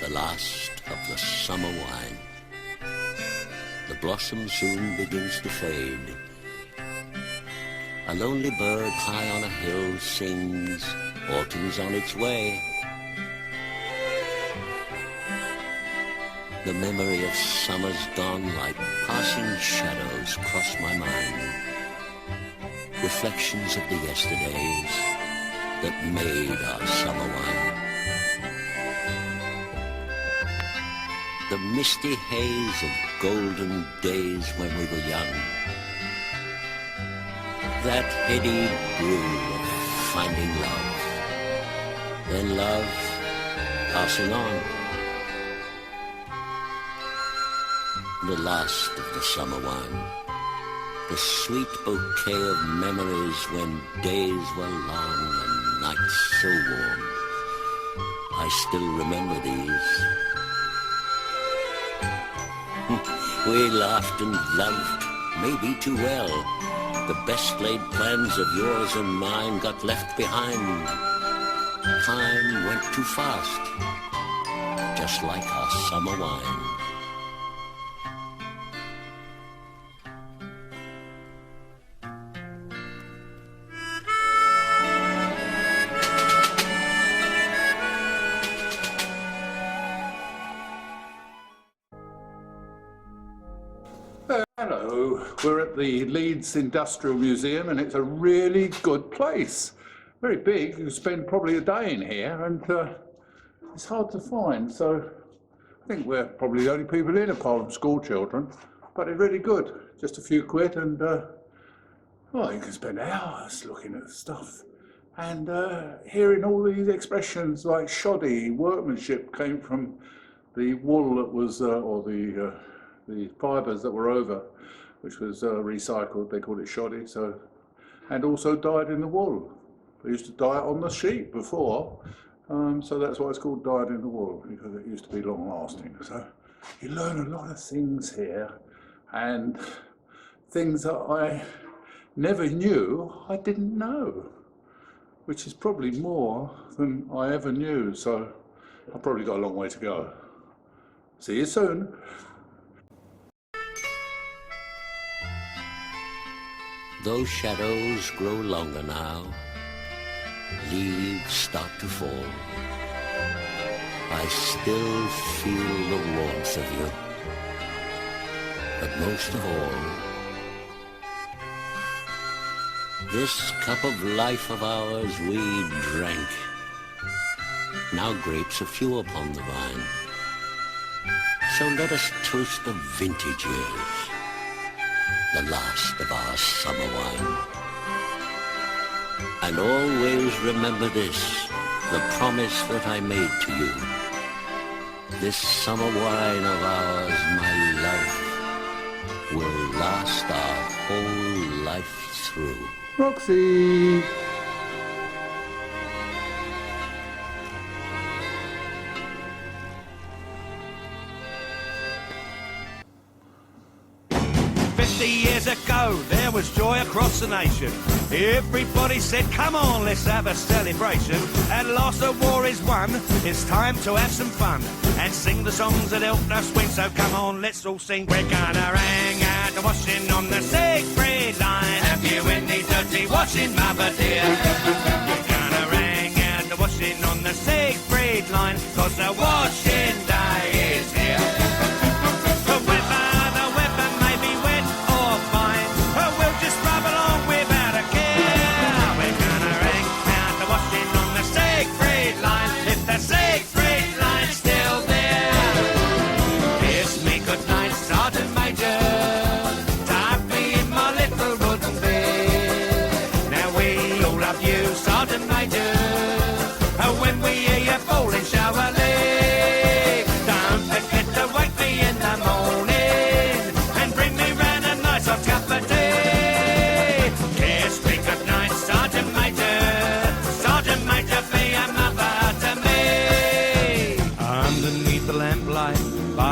the last of the summer wine. The blossom soon begins to fade. A lonely bird high on a hill sings, autumn's on its way. The memory of summers gone like passing shadows cross my mind. Reflections of the yesterdays that made our summer wine. The misty haze of golden days when we were young. That heady brew of finding love. Then love passing on. The last of the summer wine. The sweet bouquet of memories when days were long and nights so warm. I still remember these. We laughed and loved, maybe too well. The best laid plans of yours and mine got left behind. Time went too fast, just like our summer wine. Hello, we're at the Leeds Industrial Museum and it's a really good place. Very big, you spend probably a day in here and it's hard to find, so I think we're probably the only people in apart from school children, but it's really good. Just a few quid and well, you can spend hours looking at stuff and hearing all these expressions like shoddy workmanship came from the wool that was, or the fibres that were over, which was recycled, they called it shoddy, so, and also dyed in the wool. They used to dye it on the sheep before, so that's why it's called dyed in the wool, because it used to be long lasting. So you learn a lot of things here, and things that I never knew I didn't know, which is probably more than I ever knew, so I've probably got a long way to go. See you soon. Those shadows grow longer now, leaves start to fall. I still feel the warmth of you, but most of all, this cup of life of ours we drank. Now grapes are few upon the vine, so let us toast the vintage years, the last of our summer wine. And always remember this, the promise that I made to you. This summer wine of ours, my love, will last our whole life through. Roxy! Years ago, there was joy across the nation. Everybody said, come on, let's have a celebration. At last the war is won, it's time to have some fun and sing the songs that help us win. So come on, let's all sing. We're gonna hang out the washing on the Siegfried line. Have you any dirty washing, mother dear? We're gonna hang out the washing on the Siegfried line, 'cause the washing day is here.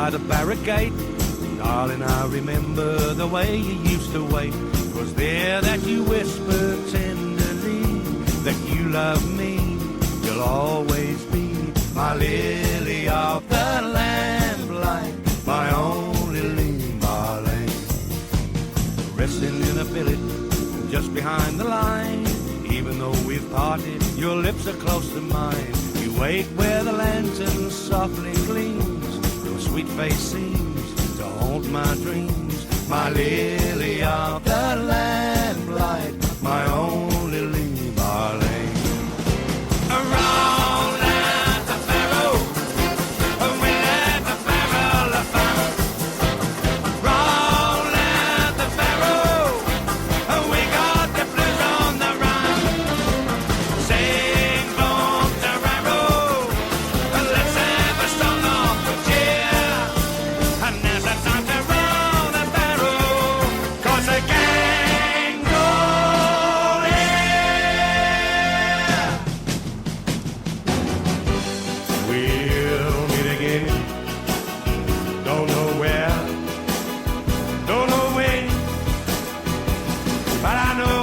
The barricade, darling, I remember the way you used to wait. 'Twas there that you whispered tenderly that you love me, you'll always be my lily of the lamplight, my only lean Marlene. Resting in a billet just behind the line. Even though we've parted, your lips are close to mine. You wait where the lantern softly gleams. Your sweet face seems to haunt my dreams. My lily of the lamplight, my only lean Marlene. Around at the barrel, we let the barrel fun. Roll at the barrel, we got the blues on the run. Sing from the barrel, let's have a strong off cheer. And now's the time to roll the barrel, 'cause the gang's all here. We'll meet again, don't know where, don't know when, but I know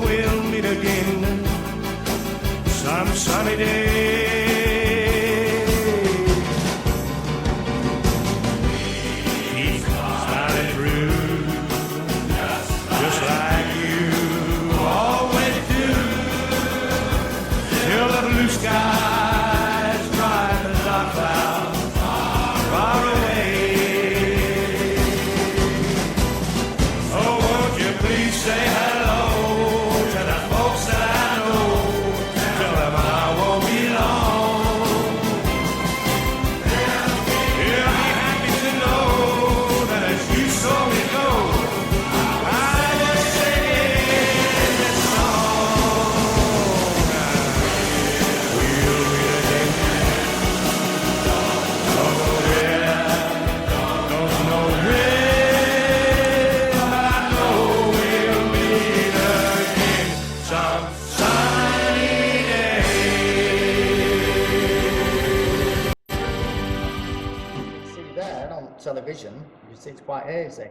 we'll meet again some sunny day. Keep smiling through, just like you always do, till the blue skies drive the dark clouds far away. Oh, won't you please say hello to the folks that I know? Tell them I won't be long. They'll be happy to know that as you saw me go, I was singing this song. We'll meet again. Don't know where, don't know when, but I know we'll meet again some sunny day. See there on television, you see it's quite hazy.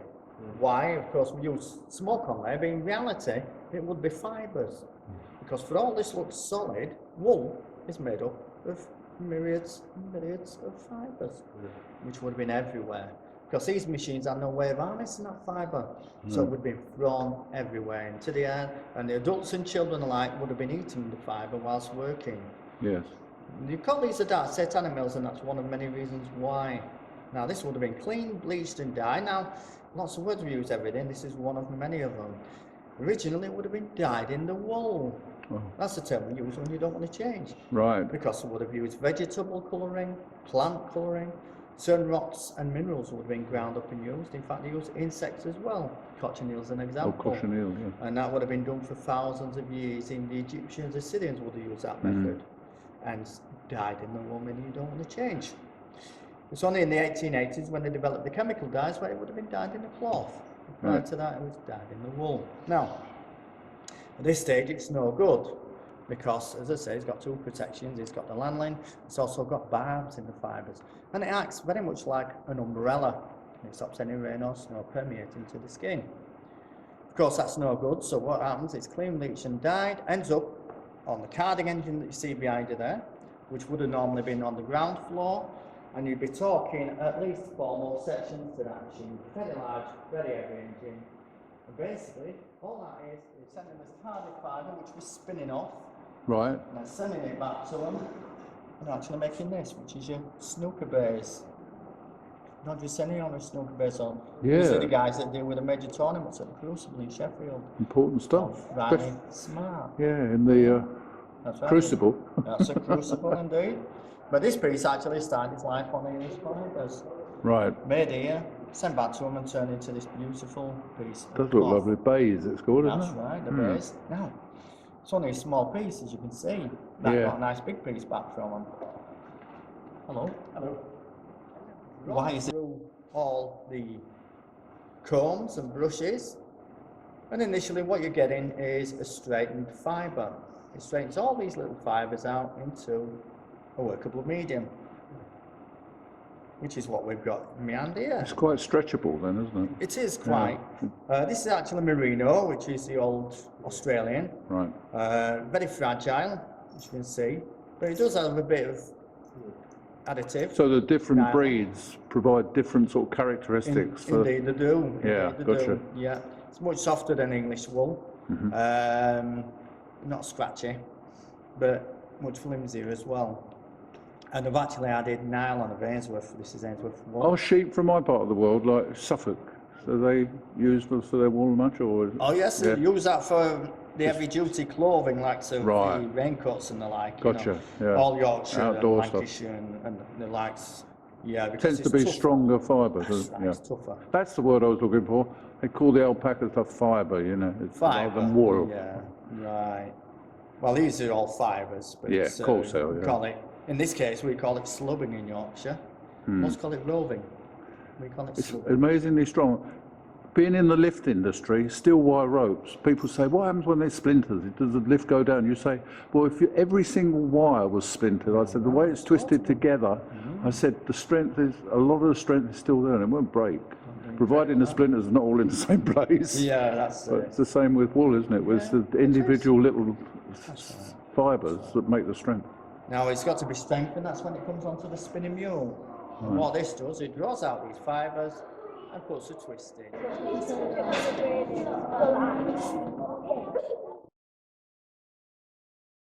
Why? Of course, we use smoke on there, but in reality, it would be fibres. Because for all this looks solid, wool is made up of myriads and myriads of fibres, which would have been everywhere. Because these machines had no way of harnessing that fibre, so it would have been thrown everywhere into the air, and the adults and children alike would have been eating the fibre whilst working. Yes. You call these the dark satanic mills, and that's one of many reasons why. Now, this would have been cleaned, bleached, and dyed. Now, lots of words we use every day, and this is one of many of them. Originally, it would have been dyed in the wool. Oh. That's the term we use when you don't want to change. Right. Because they would have used vegetable colouring, plant colouring, certain rocks and minerals would have been ground up and used. In fact, they used insects as well. Cochineal is an Oh, example. cochineal, yeah. And that would have been done for thousands of years. In the Egyptians, Assyrians would have used that method and dyed in the wool, meaning you don't want to change. It's only in the 1880s when they developed the chemical dyes where it would have been dyed in the cloth. Prior Right. to that, it was dyed in the wool. Now, at this stage, it's no good because, as I say, it's got two protections. It's got the lanolin, it's also got barbs in the fibres. And it acts very much like an umbrella. It stops any rain or snow permeating to the skin. Of course, that's no good, so what happens, it's clean, bleached and dyed, ends up on the carding engine that you see behind you there, which would have normally been on the ground floor, and you'd be talking at least 4 more sections to that machine. Very large, very heavy engine. And basically, all that is sending this carded fibre, which we're spinning off, Right. and then sending it back to them, and actually making this, which is your snooker bays. Not just any on a snooker base on. These are the guys that deal with the major tournaments at the Crucible in Sheffield. Important stuff. Right, smart. Yeah, in the That's right. Crucible. That's a Crucible indeed. But this piece actually started its life on English fibres. Right. Made here, sent back to them and turned into this beautiful piece. Does look lovely. Bays, it's called, isn't That's it? right, the base. Now, it's only a small piece, as you can see. That Yeah. got a nice big piece back from them. Hello. Hello. Why is it through all the combs and brushes? And initially what you're getting is a straightened fibre. It straightens all these little fibres out into a workable medium, which is what we've got in my hand here. It's quite stretchable then, isn't it? It is quite. This is actually merino, which is the old Australian. Right. Very fragile, as you can see, but it does have a bit of additive. So the different Nylon. breeds provide different sort of characteristics. for, Indeed, they do. Yeah, Indeed, they gotcha. do. Yeah, it's much softer than English wool. Not scratchy, but much flimsier as well. And I've actually added nylon of Ainsworth. This is Ainsworth wool. Are sheep from my part of the world, like Suffolk, so they use for their wool much, or? Oh yes, Yeah. they use that for the heavy-duty clothing, like so Right. the raincoats and the like. Gotcha, You know, yeah. all Yorkshire Outdoor and stuff. Lancashire and the likes. Yeah, because Tends it's to be tougher. stronger fibre. That's right, it's tougher. That's the word I was looking for. They call the alpaca stuff fibre, you know, it's rather Fibre. than wool. Yeah, right. Well, these are all fibres, but Yeah, it's, of course they are, we yeah. call it, in this case, we call it slubbing in Yorkshire. Most call it roving. We call it Hmm. It's slubbing. amazingly strong. Being in the lift industry, steel wire ropes, people say, what happens when they splinters? Does the lift go down? You say, well, if every single wire was splintered, I said, the way it's twisted together, I said, a lot of the strength is still there and it won't break. Providing the splinters are not all in the same place. Yeah, that's But it's the same with wool, isn't it? It's the individual little fibres that make the strength. Now it's got to be strengthened, that's when it comes onto the spinning mule. And what this does, it draws out these fibres and puts a twist in.